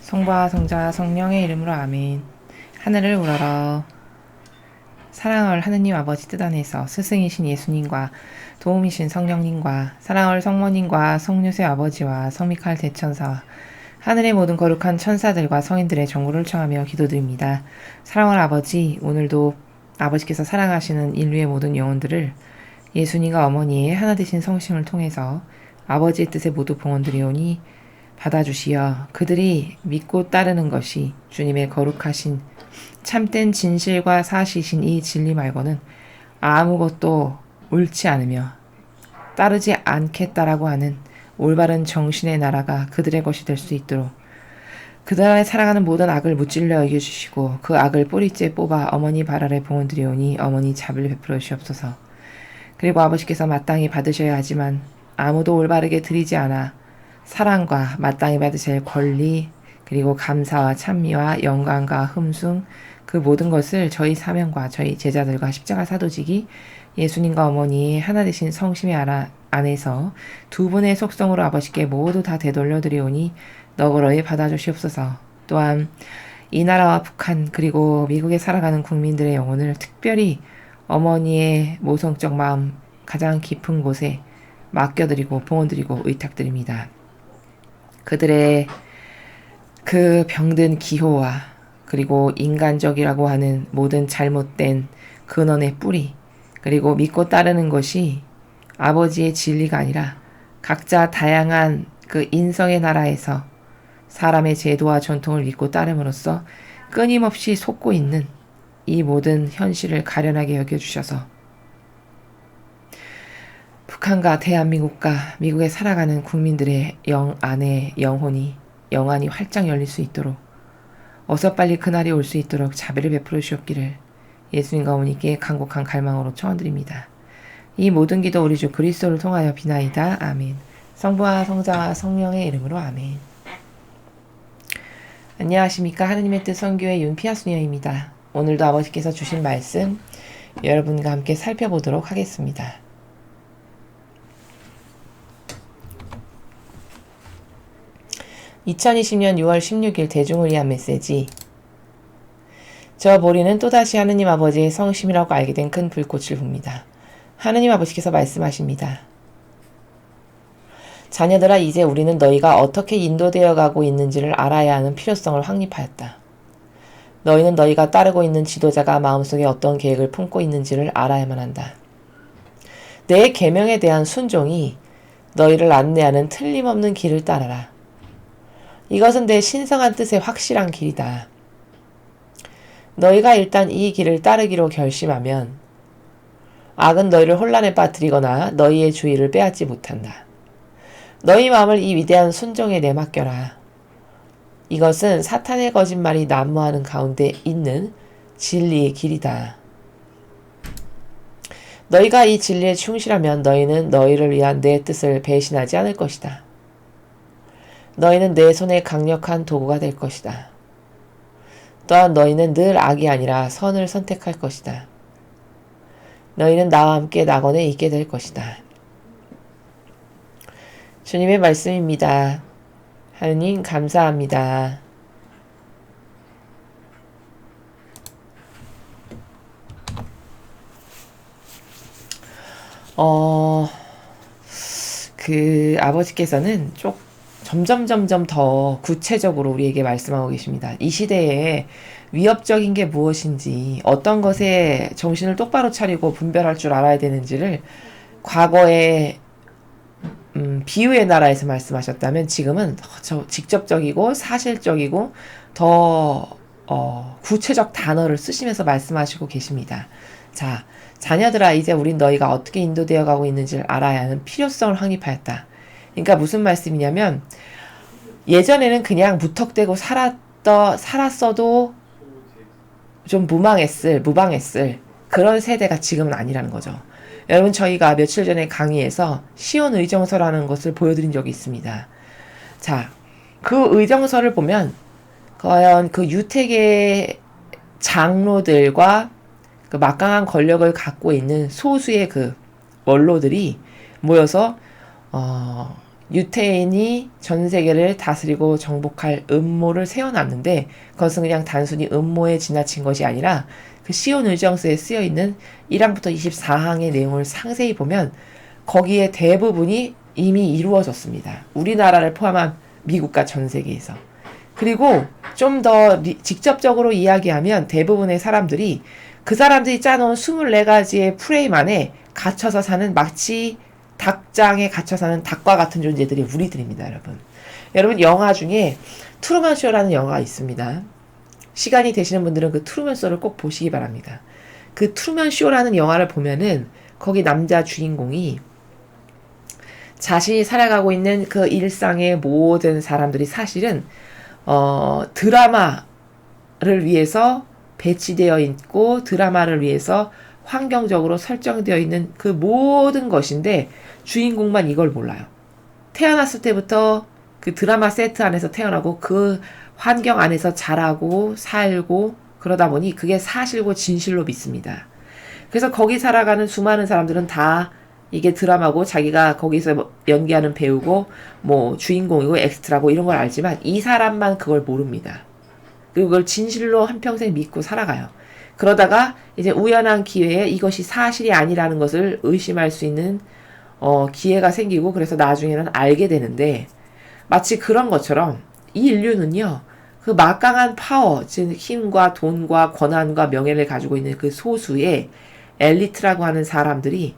성부와 성자 성령의 이름으로 아멘. 하늘을 우러러 사랑을 하느님 아버지 뜻 안에서 스승이신 예수님과 도움이신 성령님과 사랑을 성모님과 성유세 아버지와 성미칼 대천사와 하늘의 모든 거룩한 천사들과 성인들의 정보를 청하며 기도드립니다. 사랑을 아버지, 오늘도 아버지께서 사랑하시는 인류의 모든 영혼들을 예수님과 어머니의 하나 되신 성심을 통해서 아버지의 뜻에 모두 봉헌드리오니 받아주시어 그들이 믿고 따르는 것이 주님의 거룩하신 참된 진실과 사실이신 이 진리 말고는 아무것도 옳지 않으며 따르지 않겠다라고 하는 올바른 정신의 나라가 그들의 것이 될 수 있도록 그들의 살아가는 모든 악을 무찔러 이겨주시고 그 악을 뿌리째 뽑아 어머니 발 아래 봉헌드리오니 어머니 자비를 베풀어 주시옵소서. 그리고 아버지께서 마땅히 받으셔야 하지만 아무도 올바르게 드리지 않아 사랑과 마땅히 받으실 권리 그리고 감사와 찬미와 영광과 흠숭 그 모든 것을 저희 사명과 저희 제자들과 십자가 사도직이 예수님과 어머니의 하나 되신 성심의 안에서 두 분의 속성으로 아버지께 모두 다 되돌려드리오니 너그러이 받아주시옵소서. 또한 이 나라와 북한 그리고 미국에 살아가는 국민들의 영혼을 특별히 어머니의 모성적 마음 가장 깊은 곳에 맡겨드리고 봉헌드리고 의탁드립니다. 그들의 그 병든 기호와 그리고 인간적이라고 하는 모든 잘못된 근원의 뿌리 그리고 믿고 따르는 것이 아버지의 진리가 아니라 각자 다양한 그 인성의 나라에서 사람의 제도와 전통을 믿고 따름으로써 끊임없이 속고 있는 이 모든 현실을 가련하게 여겨주셔서 북한과 대한민국과 미국에 살아가는 국민들의 안에 영안이 활짝 열릴 수 있도록 어서 빨리 그날이 올 수 있도록 자비를 베풀어 주옵기를 예수님과 어머니께 간곡한 갈망으로 청원드립니다. 이 모든 기도 우리 주 그리스도를 통하여 비나이다. 아멘. 성부와 성자와 성령의 이름으로 아멘. 안녕하십니까. 하느님의 뜻 선교의 윤피아 수녀입니다. 오늘도 아버지께서 주신 말씀 여러분과 함께 살펴보도록 하겠습니다. 2020년 6월 16일 대중을 위한 메시지. 저 보리는 또다시 하느님 아버지의 성심이라고 알게 된 큰 불꽃을 봅니다. 하느님 아버지께서 말씀하십니다. 자녀들아, 이제 우리는 너희가 어떻게 인도되어 가고 있는지를 알아야 하는 필요성을 확립하였다. 너희는 너희가 따르고 있는 지도자가 마음속에 어떤 계획을 품고 있는지를 알아야만 한다. 내 계명에 대한 순종이 너희를 안내하는 틀림없는 길을 따라라. 이것은 내 신성한 뜻의 확실한 길이다. 너희가 일단 이 길을 따르기로 결심하면 악은 너희를 혼란에 빠뜨리거나 너희의 주의를 빼앗지 못한다. 너희 마음을 이 위대한 순종에 내맡겨라. 이것은 사탄의 거짓말이 난무하는 가운데 있는 진리의 길이다. 너희가 이 진리에 충실하면 너희는 너희를 위한 내 뜻을 배신하지 않을 것이다. 너희는 내 손에 강력한 도구가 될 것이다. 또한 너희는 늘 악이 아니라 선을 선택할 것이다. 너희는 나와 함께 낙원에 있게 될 것이다. 주님의 말씀입니다. 하느님 감사합니다. 아버지께서는 점점 더 구체적으로 우리에게 말씀하고 계십니다. 이 시대에 위협적인 게 무엇인지, 어떤 것에 정신을 똑바로 차리고 분별할 줄 알아야 되는지를 과거에 비유의 나라에서 말씀하셨다면 지금은 더 직접적이고 사실적이고 더 구체적 단어를 쓰시면서 말씀하시고 계십니다. 자, 자녀들아, 이제 우린 너희가 어떻게 인도되어 가고 있는지를 알아야 하는 필요성을 확립하였다. 그러니까 무슨 말씀이냐면 예전에는 그냥 무턱대고 살았어도 좀 무방했을 그런 세대가 지금은 아니라는 거죠. 여러분, 저희가 며칠 전에 강의에서 시온 의정서라는 것을 보여드린 적이 있습니다. 자, 그 의정서를 보면 과연 그 유택의 장로들과 그 막강한 권력을 갖고 있는 소수의 그 원로들이 모여서 유태인이 전 세계를 다스리고 정복할 음모를 세워놨는데 그것은 그냥 단순히 음모에 지나친 것이 아니라 그 시온 의정서에 쓰여있는 1항부터 24항의 내용을 상세히 보면 거기에 대부분이 이미 이루어졌습니다. 우리나라를 포함한 미국과 전 세계에서. 그리고 좀 더 직접적으로 이야기하면 대부분의 사람들이 그 사람들이 짜놓은 24가지의 프레임 안에 갇혀서 사는 마치 닭장에 갇혀 사는 닭과 같은 존재들이 우리들입니다, 여러분. 여러분, 영화 중에 트루먼 쇼라는 영화가 있습니다. 시간이 되시는 분들은 그 트루먼 쇼를 꼭 보시기 바랍니다. 그 트루먼 쇼라는 영화를 보면은 거기 남자 주인공이 자신이 살아가고 있는 그 일상의 모든 사람들이 사실은 드라마를 위해서 배치되어 있고 드라마를 위해서 환경적으로 설정되어 있는 그 모든 것인데 주인공만 이걸 몰라요. 태어났을 때부터 그 드라마 세트 안에서 태어나고 그 환경 안에서 자라고 살고 그러다 보니 그게 사실고 진실로 믿습니다. 그래서 거기 살아가는 수많은 사람들은 다 이게 드라마고 자기가 거기서 연기하는 배우고 뭐 주인공이고 엑스트라고 이런 걸 알지만 이 사람만 그걸 모릅니다. 그리고 그걸 진실로 한평생 믿고 살아가요. 그러다가 이제 우연한 기회에 이것이 사실이 아니라는 것을 의심할 수 있는 기회가 생기고 그래서 나중에는 알게 되는데 마치 그런 것처럼 이 인류는요. 그 막강한 파워, 즉 힘과 돈과 권한과 명예를 가지고 있는 그 소수의 엘리트라고 하는 사람들이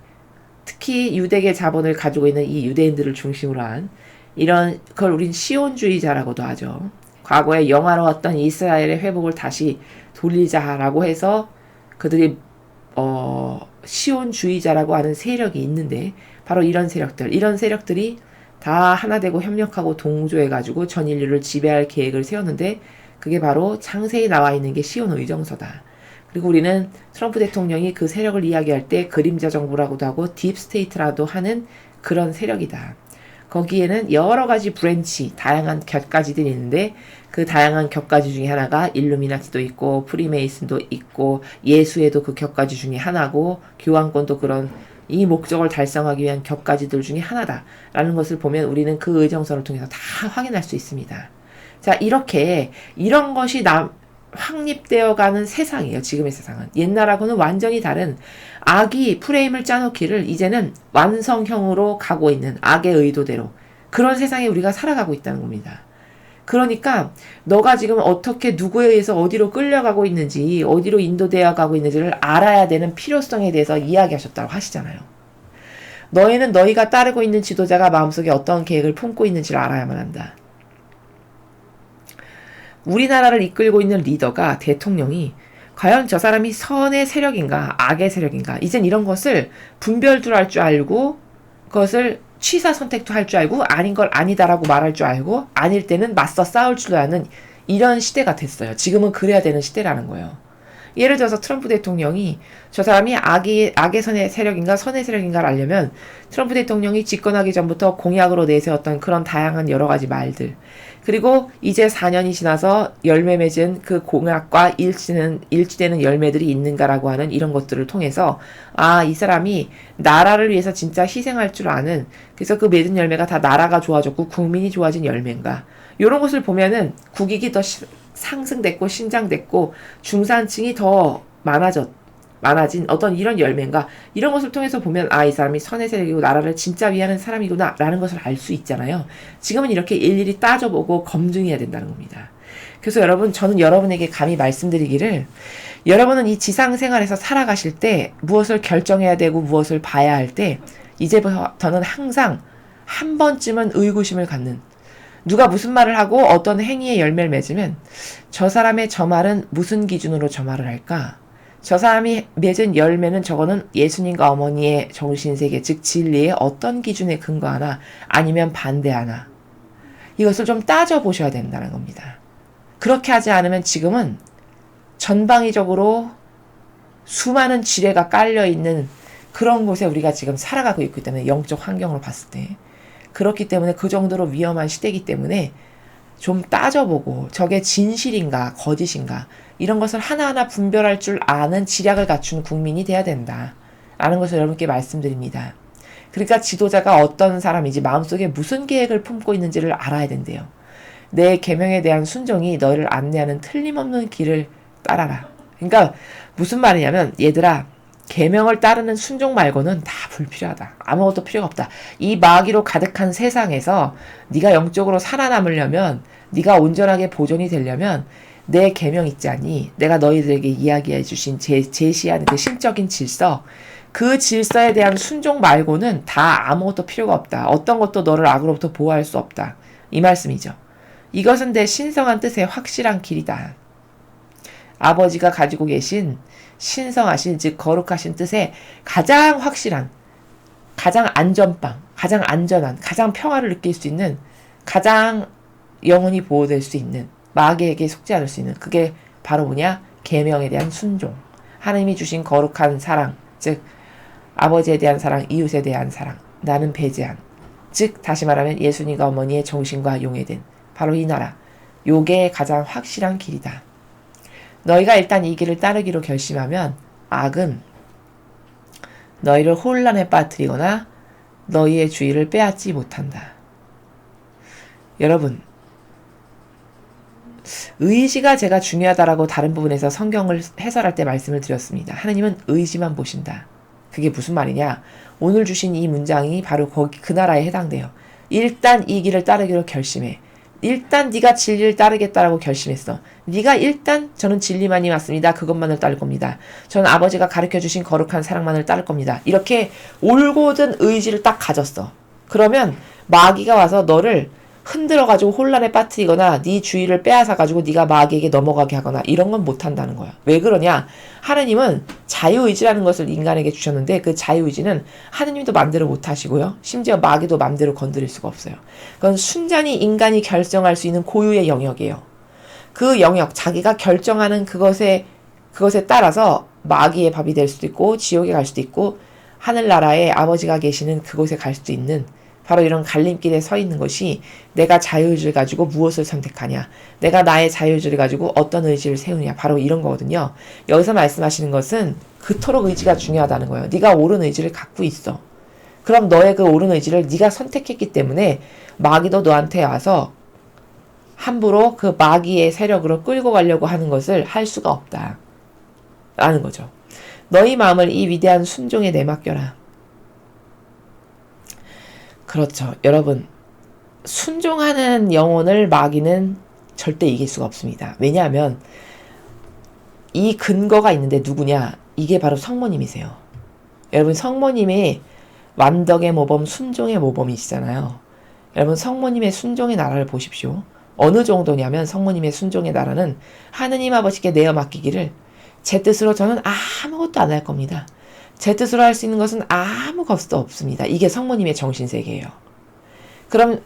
특히 유대계 자본을 가지고 있는 이 유대인들을 중심으로 한 이런 걸 우린 시온주의자라고도 하죠. 과거에 영화로웠던 이스라엘의 회복을 다시 돌리자라고 해서 그들이 시온주의자라고 하는 세력이 있는데 바로 이런 세력들이 다 하나 되고 협력하고 동조해가지고 전 인류를 지배할 계획을 세웠는데 그게 바로 창세에 나와 있는 게 시온 의정서다. 그리고 우리는 트럼프 대통령이 그 세력을 이야기할 때 그림자 정부라고도 하고 딥스테이트라도 하는 그런 세력이다. 거기에는 여러 가지 브랜치, 다양한 곁가지들이 있는데 그 다양한 곁가지 중에 하나가 일루미나티도 있고 프리메이슨도 있고 예수에도 그 곁가지 중에 하나고 교황권도 그런 이 목적을 달성하기 위한 곁가지들 중에 하나다라는 것을 보면 우리는 그 의정서를 통해서 다 확인할 수 있습니다. 자, 이렇게 이런 것이 확립되어가는 세상이에요. 지금의 세상은. 옛날하고는 완전히 다른 악이 프레임을 짜놓기를 이제는 완성형으로 가고 있는 악의 의도대로 그런 세상에 우리가 살아가고 있다는 겁니다. 그러니까 너가 지금 어떻게 누구에 의해서 어디로 끌려가고 있는지 어디로 인도되어 가고 있는지를 알아야 되는 필요성에 대해서 이야기하셨다고 하시잖아요. 너희는 너희가 따르고 있는 지도자가 마음속에 어떤 계획을 품고 있는지를 알아야만 한다. 우리나라를 이끌고 있는 리더가 대통령이 과연 저 사람이 선의 세력인가 악의 세력인가 이젠 이런 것을 분별도 할 줄 알고 그것을 취사 선택도 할 줄 알고 아닌 걸 아니다라고 말할 줄 알고 아닐 때는 맞서 싸울 줄 아는 이런 시대가 됐어요. 지금은 그래야 되는 시대라는 거예요. 예를 들어서 트럼프 대통령이 저 사람이 악의 선의 세력인가 선의 세력인가를 알려면 트럼프 대통령이 집권하기 전부터 공약으로 내세웠던 그런 다양한 여러 가지 말들 그리고 이제 4년이 지나서 열매 맺은 그 공약과 일치되는 열매들이 있는가라고 하는 이런 것들을 통해서 이 사람이 나라를 위해서 진짜 희생할 줄 아는 그래서 그 맺은 열매가 다 나라가 좋아졌고 국민이 좋아진 열매인가 이런 것을 보면은 국익이 더 상승됐고 신장됐고 중산층이 더 많아진 어떤 이런 열매인가 이런 것을 통해서 보면 이 사람이 선의 세력이고 나라를 진짜 위하는 사람이구나 라는 것을 알 수 있잖아요. 지금은 이렇게 일일이 따져보고 검증해야 된다는 겁니다. 그래서 여러분 저는 여러분에게 감히 말씀드리기를 여러분은 이 지상생활에서 살아가실 때 무엇을 결정해야 되고 무엇을 봐야 할 때 이제부터는 항상 한 번쯤은 의구심을 갖는 누가 무슨 말을 하고 어떤 행위의 열매를 맺으면 저 사람의 저 말은 무슨 기준으로 저 말을 할까? 저 사람이 맺은 열매는 저거는 예수님과 어머니의 정신세계 즉 진리에 어떤 기준에 근거하나 아니면 반대하나 이것을 좀 따져보셔야 된다는 겁니다. 그렇게 하지 않으면 지금은 전방위적으로 수많은 지뢰가 깔려있는 그런 곳에 우리가 지금 살아가고 있기 때문에 영적 환경으로 봤을 때 그렇기 때문에 그 정도로 위험한 시대이기 때문에 좀 따져보고 저게 진실인가 거짓인가 이런 것을 하나하나 분별할 줄 아는 지략을 갖춘 국민이 돼야 된다 라는 것을 여러분께 말씀드립니다. 그러니까 지도자가 어떤 사람인지 마음속에 무슨 계획을 품고 있는지를 알아야 된대요. 내 계명에 대한 순종이 너희를 안내하는 틀림없는 길을 따라라. 그러니까 무슨 말이냐면 얘들아 계명을 따르는 순종 말고는 다 불필요하다. 아무것도 필요가 없다. 이 마귀로 가득한 세상에서 네가 영적으로 살아남으려면 네가 온전하게 보존이 되려면 내 계명 있지 않니? 내가 너희들에게 이야기해 주신 제시한 그 신적인 질서 그 질서에 대한 순종 말고는 다 아무것도 필요가 없다. 어떤 것도 너를 악으로부터 보호할 수 없다. 이 말씀이죠. 이것은 내 신성한 뜻의 확실한 길이다. 아버지가 가지고 계신 신성하신 즉 거룩하신 뜻의 가장 확실한 가장 안전빵 가장 안전한 가장 평화를 느낄 수 있는 가장 영원히 보호될 수 있는 마귀에게 속지 않을 수 있는 그게 바로 뭐냐? 계명에 대한 순종 하나님이 주신 거룩한 사랑 즉 아버지에 대한 사랑 이웃에 대한 사랑 나는 배제한 즉 다시 말하면 예수님과 어머니의 정신과 용해된 바로 이 나라 요게 가장 확실한 길이다. 너희가 일단 이 길을 따르기로 결심하면 악은 너희를 혼란에 빠뜨리거나 너희의 주의를 빼앗지 못한다. 여러분 의지가 제가 중요하다라고 다른 부분에서 성경을 해설할 때 말씀을 드렸습니다. 하나님은 의지만 보신다. 그게 무슨 말이냐? 오늘 주신 이 문장이 바로 거기 그 나라에 해당돼요. 일단 이 길을 따르기로 결심해. 일단 네가 진리를 따르겠다라고 결심했어. 네가 일단 저는 진리만이 맞습니다. 그것만을 따를 겁니다. 저는 아버지가 가르쳐주신 거룩한 사랑만을 따를 겁니다. 이렇게 올곧은 의지를 딱 가졌어. 그러면 마귀가 와서 너를 흔들어가지고 혼란에 빠뜨리거나 네 주의를 빼앗아가지고 네가 마귀에게 넘어가게 하거나 이런 건 못한다는 거야. 왜 그러냐? 하느님은 자유의지라는 것을 인간에게 주셨는데 그 자유의지는 하느님도 맘대로 못하시고요. 심지어 마귀도 맘대로 건드릴 수가 없어요. 그건 순전히 인간이 결정할 수 있는 고유의 영역이에요. 그 영역, 자기가 결정하는 그것에 따라서 마귀의 밥이 될 수도 있고 지옥에 갈 수도 있고 하늘나라에 아버지가 계시는 그곳에 갈 수도 있는 바로 이런 갈림길에 서 있는 것이 내가 자유의지를 가지고 무엇을 선택하냐. 내가 나의 자유의지를 가지고 어떤 의지를 세우냐. 바로 이런 거거든요. 여기서 말씀하시는 것은 그토록 의지가 중요하다는 거예요. 네가 옳은 의지를 갖고 있어. 그럼 너의 그 옳은 의지를 네가 선택했기 때문에 마귀도 너한테 와서 함부로 그 마귀의 세력으로 끌고 가려고 하는 것을 할 수가 없다. 라는 거죠. 너희 마음을 이 위대한 순종에 내맡겨라. 그렇죠. 여러분 순종하는 영혼을 마귀는 절대 이길 수가 없습니다. 왜냐하면 이 근거가 있는데 누구냐? 이게 바로 성모님이세요. 여러분 성모님이 완덕의 모범 순종의 모범이시잖아요. 여러분 성모님의 순종의 나라를 보십시오. 어느 정도냐면 성모님의 순종의 나라는 하느님 아버지께 내어 맡기기를 제 뜻으로 저는 아무것도 안 할 겁니다. 제 뜻으로 할 수 있는 것은 아무것도 없습니다. 이게 성모님의 정신세계예요. 그럼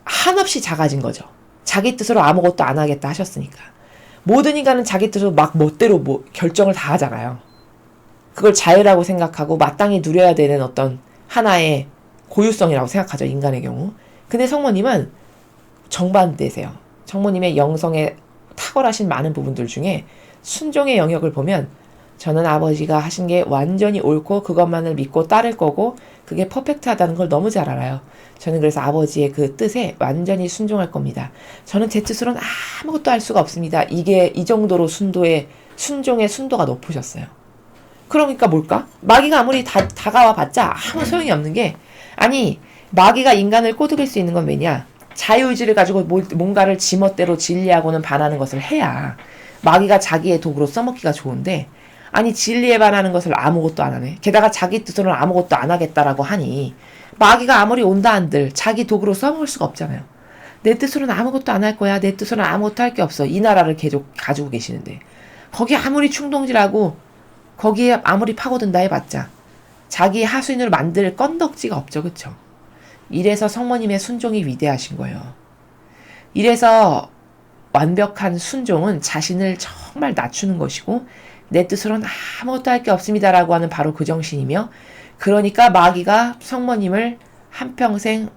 한없이 작아진 거죠. 자기 뜻으로 아무것도 안 하겠다 하셨으니까. 모든 인간은 자기 뜻으로 막 멋대로 결정을 다 하잖아요. 그걸 자유라고 생각하고 마땅히 누려야 되는 어떤 하나의 고유성이라고 생각하죠. 인간의 경우. 근데 성모님은 정반대세요. 성모님의 영성에 탁월하신 많은 부분들 중에 순종의 영역을 보면 저는 아버지가 하신 게 완전히 옳고 그것만을 믿고 따를 거고 그게 퍼펙트하다는 걸 너무 잘 알아요. 저는 그래서 아버지의 그 뜻에 완전히 순종할 겁니다. 저는 제 뜻으로는 아무것도 할 수가 없습니다. 이게 이 정도로 순종의 순도가 높으셨어요. 그러니까 뭘까? 마귀가 아무리 다가와 봤자 아무 소용이 없는 게 아니 마귀가 인간을 꼬드길 수 있는 건 왜냐? 자유의지를 가지고 뭔가를 지멋대로 진리하고는 반하는 것을 해야 마귀가 자기의 도구로 써먹기가 좋은데 아니 진리에 반하는 것을 아무것도 안 하네. 게다가 자기 뜻으로는 아무것도 안 하겠다라고 하니 마귀가 아무리 온다 한들 자기 도구로 써먹을 수가 없잖아요. 내 뜻으로는 아무것도 안 할 거야. 내 뜻으로는 아무것도 할 게 없어. 이 나라를 계속 가지고 계시는데 거기 아무리 충동질하고 거기에 아무리 파고든다 해봤자 자기 하수인으로 만들 건덕지가 없죠. 그쵸? 이래서 성모님의 순종이 위대하신 거예요. 이래서 완벽한 순종은 자신을 정말 낮추는 것이고 내 뜻으로는 아무것도 할 게 없습니다라고 하는 바로 그 정신이며 그러니까 마귀가 성모님을 한평생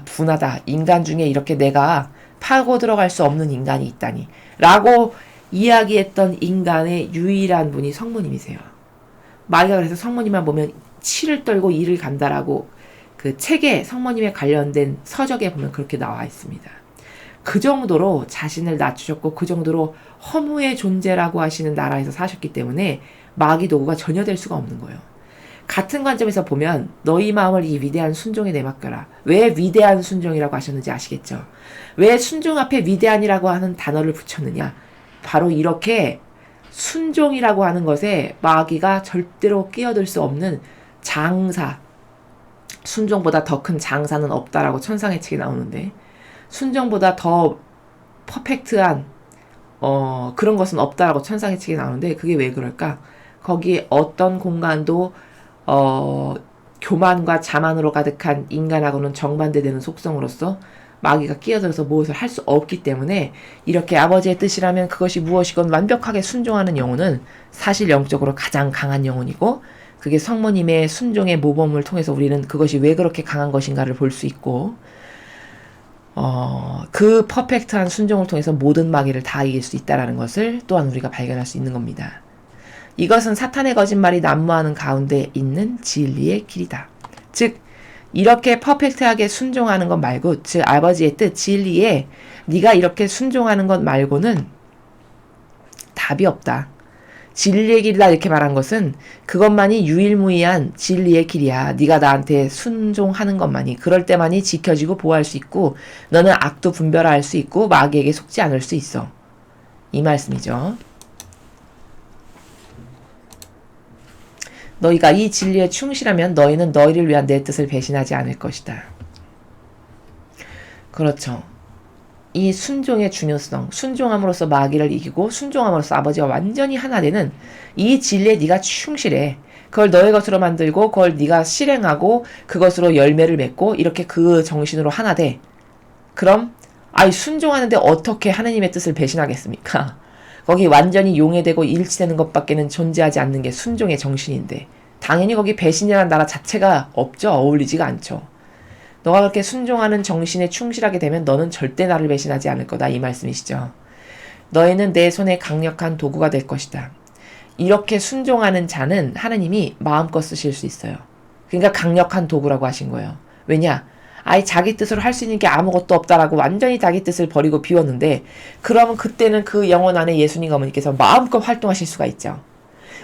분하다. 인간 중에 이렇게 내가 파고 들어갈 수 없는 인간이 있다니 라고 이야기했던 인간의 유일한 분이 성모님이세요. 마귀가 그래서 성모님만 보면 치를 떨고 이를 간다라고 그 책에 성모님에 관련된 서적에 보면 그렇게 나와 있습니다. 그 정도로 자신을 낮추셨고 그 정도로 허무의 존재라고 하시는 나라에서 사셨기 때문에 마귀 도구가 전혀 될 수가 없는 거예요. 같은 관점에서 보면 너희 마음을 이 위대한 순종에 내맡겨라. 왜 위대한 순종이라고 하셨는지 아시겠죠? 왜 순종 앞에 위대한이라고 하는 단어를 붙였느냐? 바로 이렇게 순종이라고 하는 것에 마귀가 절대로 끼어들 수 없는 장사, 순종보다 더 큰 장사는 없다라고 천상의 책에 나오는데 순종보다 더 퍼펙트한 그런 것은 없다라고 천상의 책에 나오는데 그게 왜 그럴까? 거기에 어떤 공간도 교만과 자만으로 가득한 인간하고는 정반대되는 속성으로서 마귀가 끼어들어서 무엇을 할 수 없기 때문에 이렇게 아버지의 뜻이라면 그것이 무엇이건 완벽하게 순종하는 영혼은 사실 영적으로 가장 강한 영혼이고 그게 성모님의 순종의 모범을 통해서 우리는 그것이 왜 그렇게 강한 것인가를 볼 수 있고 그 퍼펙트한 순종을 통해서 모든 마귀를 다 이길 수 있다는 것을 또한 우리가 발견할 수 있는 겁니다. 이것은 사탄의 거짓말이 난무하는 가운데 있는 진리의 길이다. 즉 이렇게 퍼펙트하게 순종하는 것 말고 즉 아버지의 뜻 진리에 네가 이렇게 순종하는 것 말고는 답이 없다. 진리의 길이다 이렇게 말한 것은 그것만이 유일무이한 진리의 길이야. 네가 나한테 순종하는 것만이 그럴 때만이 지켜지고 보호할 수 있고 너는 악도 분별할 수 있고 마귀에게 속지 않을 수 있어. 이 말씀이죠. 너희가 이 진리에 충실하면 너희는 너희를 위한 내 뜻을 배신하지 않을 것이다. 그렇죠. 이 순종의 중요성, 순종함으로써 마귀를 이기고 순종함으로써 아버지와 완전히 하나 되는 이 진리에 네가 충실해. 그걸 너의 것으로 만들고 그걸 네가 실행하고 그것으로 열매를 맺고 이렇게 그 정신으로 하나 돼. 그럼 순종하는데 어떻게 하느님의 뜻을 배신하겠습니까? 거기 완전히 용해되고 일치되는 것밖에는 존재하지 않는 게 순종의 정신인데 당연히 거기 배신이라는 나라 자체가 없죠. 어울리지가 않죠. 너가 그렇게 순종하는 정신에 충실하게 되면 너는 절대 나를 배신하지 않을 거다. 이 말씀이시죠. 너희는 내 손에 강력한 도구가 될 것이다. 이렇게 순종하는 자는 하나님이 마음껏 쓰실 수 있어요. 그러니까 강력한 도구라고 하신 거예요. 왜냐? 자기 뜻으로 할 수 있는 게 아무것도 없다라고 완전히 자기 뜻을 버리고 비웠는데 그러면 그때는 그 영혼 안에 예수님 어머니께서 마음껏 활동하실 수가 있죠.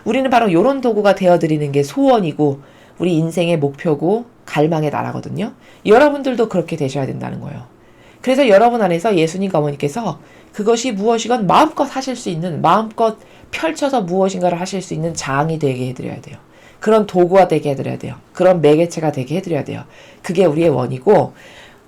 우리는 바로 이런 도구가 되어드리는 게 소원이고 우리 인생의 목표고 갈망의 나라거든요. 여러분들도 그렇게 되셔야 된다는 거예요. 그래서 여러분 안에서 예수님 어머니께서 그것이 무엇이건 마음껏 하실 수 있는 마음껏 펼쳐서 무엇인가를 하실 수 있는 장이 되게 해드려야 돼요. 그런 도구가 되게 해드려야 돼요. 그런 매개체가 되게 해드려야 돼요. 그게 우리의 원이고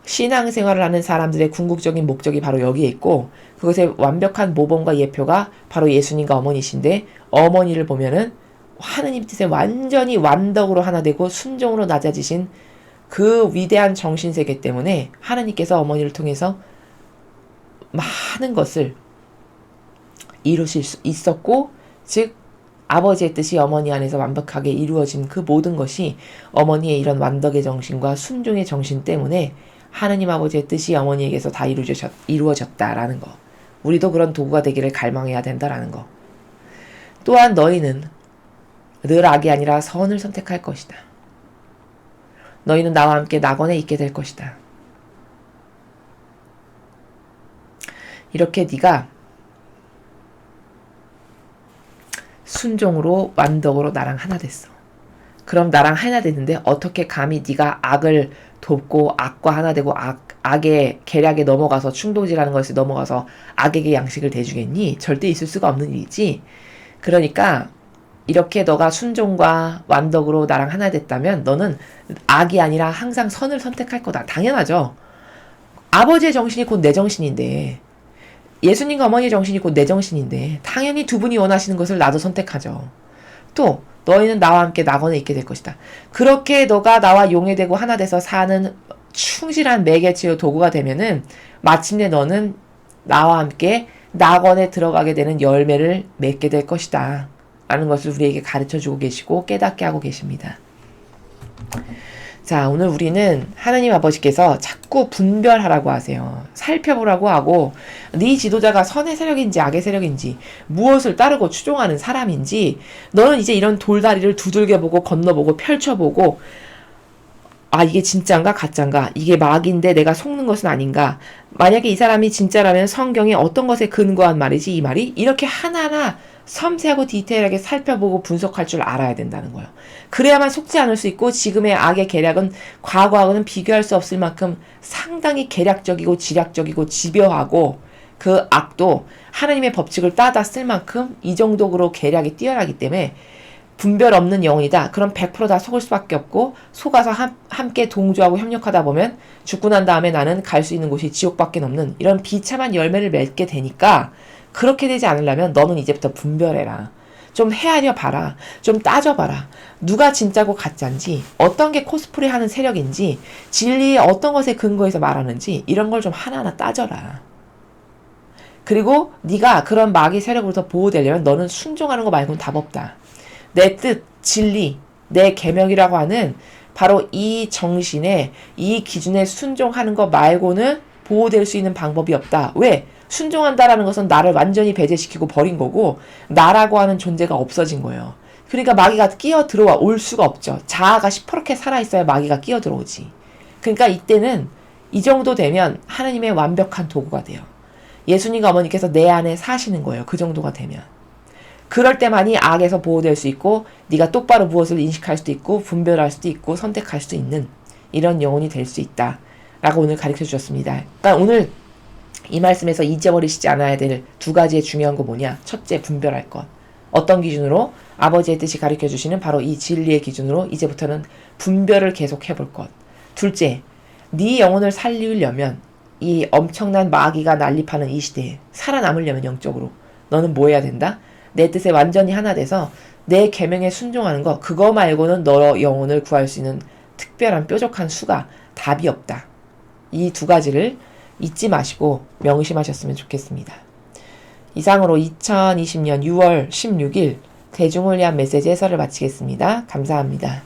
신앙생활을 하는 사람들의 궁극적인 목적이 바로 여기에 있고 그것의 완벽한 모범과 예표가 바로 예수님과 어머니신데 어머니를 보면은 하느님 뜻에 완전히 완덕으로 하나 되고 순종으로 낮아지신 그 위대한 정신세계 때문에 하느님께서 어머니를 통해서 많은 것을 이루실 수 있었고 즉 아버지의 뜻이 어머니 안에서 완벽하게 이루어진 그 모든 것이 어머니의 이런 완덕의 정신과 순종의 정신 때문에 하느님 아버지의 뜻이 어머니에게서 다 이루어졌다라는 거. 우리도 그런 도구가 되기를 갈망해야 된다라는 거. 또한 너희는 늘 악이 아니라 선을 선택할 것이다. 너희는 나와 함께 낙원에 있게 될 것이다. 이렇게 네가 순종으로 완덕으로 나랑 하나 됐어. 그럼 나랑 하나 됐는데 어떻게 감히 네가 악을 돕고 악과 하나 되고 악의 계략에 넘어가서 충동질하는 것에 넘어가서 악에게 양식을 대주겠니? 절대 있을 수가 없는 일이지. 그러니까 이렇게 너가 순종과 완덕으로 나랑 하나 됐다면 너는 악이 아니라 항상 선을 선택할 거다. 당연하죠. 아버지의 정신이 곧 내 정신인데 예수님과 어머니의 정신이 곧 내 정신인데 당연히 두 분이 원하시는 것을 나도 선택하죠. 또 너희는 나와 함께 낙원에 있게 될 것이다. 그렇게 너가 나와 용해되고 하나 돼서 사는 충실한 매개체의 도구가 되면은 마침내 너는 나와 함께 낙원에 들어가게 되는 열매를 맺게 될 것이다. 라는 것을 우리에게 가르쳐주고 계시고 깨닫게 하고 계십니다. 자, 오늘 우리는 하나님 아버지께서 자꾸 분별하라고 하세요. 살펴보라고 하고 네 지도자가 선의 세력인지 악의 세력인지 무엇을 따르고 추종하는 사람인지 너는 이제 이런 돌다리를 두들겨보고 건너보고 펼쳐보고 아, 이게 진짠가 가짠가? 이게 막인데 내가 속는 것은 아닌가? 만약에 이 사람이 진짜라면 성경에 어떤 것에 근거한 말이지 이 말이? 이렇게 하나하나 섬세하고 디테일하게 살펴보고 분석할 줄 알아야 된다는 거예요. 그래야만 속지 않을 수 있고 지금의 악의 계략은 과거하고는 비교할 수 없을 만큼 상당히 계략적이고 지략적이고 집요하고 그 악도 하나님의 법칙을 따다 쓸 만큼 이 정도로 계략이 뛰어나기 때문에 분별 없는 영혼이다. 그럼 100%다 속을 수밖에 없고 속아서 함께 동조하고 협력하다 보면 죽고 난 다음에 나는 갈 수 있는 곳이 지옥밖에 없는 이런 비참한 열매를 맺게 되니까 그렇게 되지 않으려면 너는 이제부터 분별해라. 좀 헤아려 봐라. 좀 따져봐라. 누가 진짜고 가짜인지 어떤 게 코스프레 하는 세력인지 진리의 어떤 것에 근거해서 말하는지 이런 걸 좀 하나하나 따져라. 그리고 네가 그런 마귀 세력으로부터 보호되려면 너는 순종하는 거 말고는 답 없다. 내 뜻, 진리, 내 계명이라고 하는 바로 이 정신에 이 기준에 순종하는 것 말고는 보호될 수 있는 방법이 없다. 왜? 순종한다라는 것은 나를 완전히 배제시키고 버린 거고 나라고 하는 존재가 없어진 거예요. 그러니까 마귀가 끼어 들어와 올 수가 없죠. 자아가 시퍼렇게 살아있어야 마귀가 끼어 들어오지. 그러니까 이때는 이 정도 되면 하나님의 완벽한 도구가 돼요. 예수님과 어머니께서 내 안에 사시는 거예요. 그 정도가 되면. 그럴 때만이 악에서 보호될 수 있고 네가 똑바로 무엇을 인식할 수도 있고 분별할 수도 있고 선택할 수도 있는 이런 영혼이 될 수 있다. 라고 오늘 가르쳐 주셨습니다. 그러니까 오늘 이 말씀에서 잊어버리시지 않아야 될 두 가지의 중요한 거 뭐냐. 첫째, 분별할 것. 어떤 기준으로? 아버지의 뜻이 가르쳐 주시는 바로 이 진리의 기준으로 이제부터는 분별을 계속 해볼 것. 둘째, 네 영혼을 살리려면 이 엄청난 마귀가 난립하는 이 시대에 살아남으려면 영적으로 너는 뭐 해야 된다? 내 뜻에 완전히 하나 돼서 내 계명에 순종하는 거 그거 말고는 너 영혼을 구할 수 있는 특별한 뾰족한 수가 답이 없다. 이 두 가지를 잊지 마시고 명심하셨으면 좋겠습니다. 이상으로 2020년 6월 16일 대중을 위한 메시지 해설을 마치겠습니다. 감사합니다.